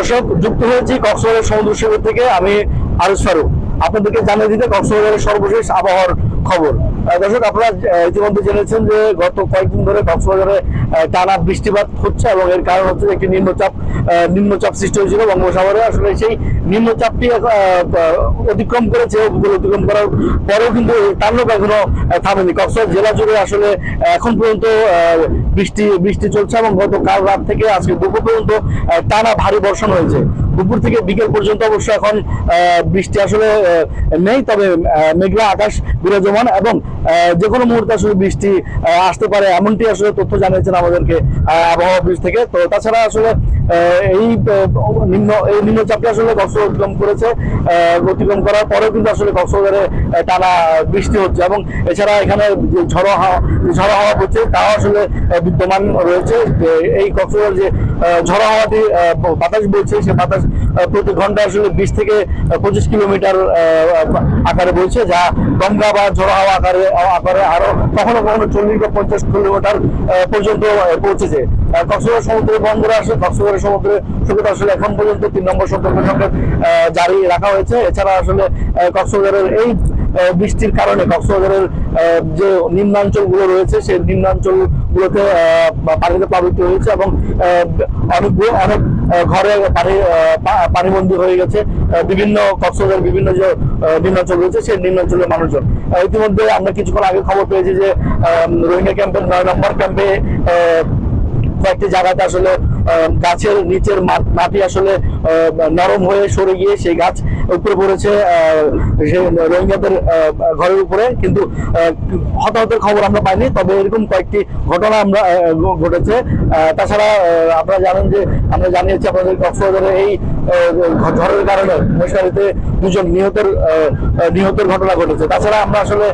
দর্শক, যুক্ত হয়েছি কক্সবাজার সমুদ্র সৈকত থেকে। আমি আরিস ফারুক আপনাদেরকে জানিয়ে দিতে কক্সবাজারের সর্বশেষ আবহাওয়ার খবর। দর্শক, আপনারা ইতিমধ্যে জেনেছেন যে গত কয়েকদিন ধরে কক্সবাজারে টানা বৃষ্টিপাত হচ্ছে এবং এর কারণ হচ্ছে একটি নিম্নচাপ সৃষ্টি হয়েছিল বঙ্গোপসাগরে। আসলে সেই নিম্নচাপটি অতিক্রম করেছে। অতিক্রম করার পরেও কিন্তু তাণ্ডব এখনো থামেনি। কক্সবাজার জেলা জুড়ে আসলে এখন পর্যন্ত বৃষ্টি চলছে এবং গত কাল রাত থেকে আজকে দুপুর পর্যন্ত টানা ভারী বর্ষণ হয়েছে। দুপুর থেকে বিকেল পর্যন্ত অবশ্য এখন বৃষ্টি আসলে নেই, তবে মেঘলা আকাশ বিরাজমান এবং যে কোনো মুহূর্তে আসলে বৃষ্টি আসতে পারে, এমনটি আসলে তথ্য জানিয়েছেন আমাদেরকে আবহাওয়া অফিস থেকে। তো তাছাড়া আসলে এই নিম্নচাপটি আসলে কক্সবাজার অতিক্রম করেছে। অতিক্রম করার পরেও কিন্তু আসলে কক্সবাজারে টানা বৃষ্টি হচ্ছে এবং এছাড়া এখানে ঝড়ো হাওয়া হচ্ছে তাও আসলে বিদ্যমান রয়েছে। এই কক্সবাজার যে ঝড়ো হাওয়াটি বাতাস বইছে, সে বাতাস প্রতি ঘন্টা আসলে 20 থেকে 25 কিলোমিটার আকারে বইছে, যা গঙ্গা বা ঝড়ো হাওয়া আকারে আরো কখনো কখনো 40 বা 50 কিলোমিটার পর্যন্ত পৌঁছেছে। কক্সবাজার সমুদ্রে বন্দরে আসলে কক্সবাজারের সমুদ্রে সৈকত আসলে এখন পর্যন্ত 3 নম্বর সতর্ক সংকেত জারি রাখা হয়েছে। এছাড়া আসলে কক্সবাজারের এই বৃষ্টির কারণে কক্সবাজারের যে নিম্নাঞ্চলগুলো রয়েছে সেই নিম্নাঞ্চলগুলোতে পানিতে প্লাবিত হয়েছে এবং অনেক ঘরে পানিবন্দী হয়ে গেছে বিভিন্ন কক্সবাজারের বিভিন্ন যে নিম্নাঞ্চল রয়েছে সেই নিম্নাঞ্চলের মানুষজন। ইতিমধ্যে আমরা কিছুক্ষণ আগে খবর পেয়েছি যে রোহিঙ্গা ক্যাম্পের 9 নম্বর ক্যাম্পে কয়েকটি জায়গাতে আসলে গাছের নিচের মাটি আসলে নরম হয়ে সরে গিয়ে সেই গাছ উপরে পড়েছে রোহিঙ্গাদের ঘরের উপরে, কিন্তু হতাহতের খবর আমরা পাইনি। তবে এরকম কয়েকটি ঘটনা ঘটেছে। তাছাড়া আপনারা জানেন যে আমরা জানিয়েছি আপনাদের কক্সবাজারে এই ঝড়ের কারণে মশারিতে 2 জন নিহতের ঘটনা ঘটেছে। তাছাড়া আমরা আসলে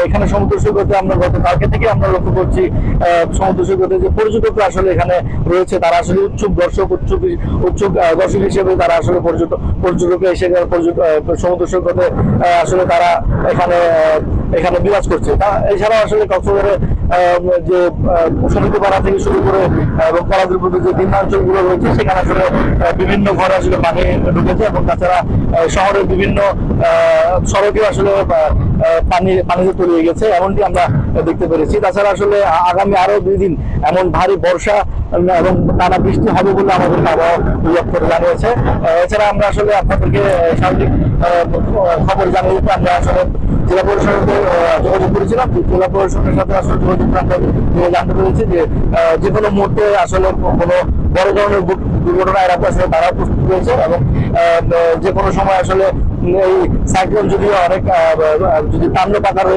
এখানে সমুদ্র সৈকতে আমরা গতকালকে থেকে আমরা লক্ষ্য করছি সমুদ্র সৈকতে যে পর্যটকরা আসলে এখানে রয়েছে তারা আসলে উৎসুক দর্শক হিসেবে তারা আসলে পর্যটকে এসে সমুদ্র সৈকতে আসলে তারা এখানে বিরাজ করছে। এছাড়াও আসলে কক্সবাজারে যে সমিতিপাড়া থেকে শুরু করে এবং কলাদ্বীপ যে নিম্নাঞ্চলগুলো রয়েছে সেখানে আসলে বিভিন্ন ঘরে আসলে পানি ঢুকেছে এবং তাছাড়া শহরের বিভিন্ন সড়কে আসলে পানিতে তলিয়ে গেছে, এমনটি আমরা দেখতে পেরেছি। তাছাড়া আসলে আগামী আরো 2 দিন এমন ভারী বর্ষা এবং টানা বৃষ্টি হবে বলে আমাদের আবহাওয়া অধিদপ্তর জানিয়েছে। এছাড়া আমরা আসলে আপনাদেরকে সার্বিক খবর জানিয়ে দিতে আমরা আসলে জেলা প্রশাসনকে যোগাযোগ করেছিলাম। জেলা প্রশাসনের সাথে আসলে যোগাযোগ আমরা জানতে পেরেছি যে কোনো মুহূর্তে আসলে কোনো বড় ধরনের দুর্ঘটনা এড়াতে আসলে তারা প্রস্তুত রয়েছে এবং যে কোনো সময় আসলে এই সাইক্লোন যদি যদি তাণ্ডব আকারে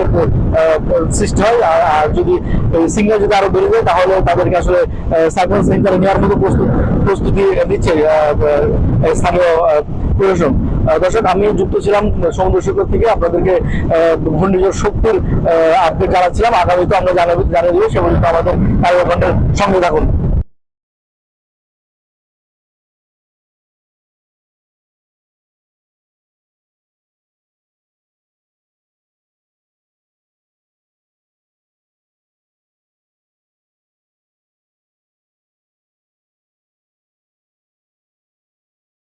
সৃষ্টি হয় আর যদি সিগন্যাল যদি আরো বেড়ে যায় তাহলে তাদেরকে আসলে সাইক্লোন সেন্টারে নেওয়ার মতো প্রস্তুতি দিচ্ছে স্থানীয় প্রশাসন। দর্শক, আমি যুক্ত ছিলাম সমুদ্র সৈকত থেকে, আপনাদেরকে ঘূর্ণিঝড় শক্তির আপডেট জানাচ্ছিলাম। আগামীতে আমরা জানিয়ে দেবো, সে পর্যন্ত আমাদের কার্যক্রমের সঙ্গে থাকুন।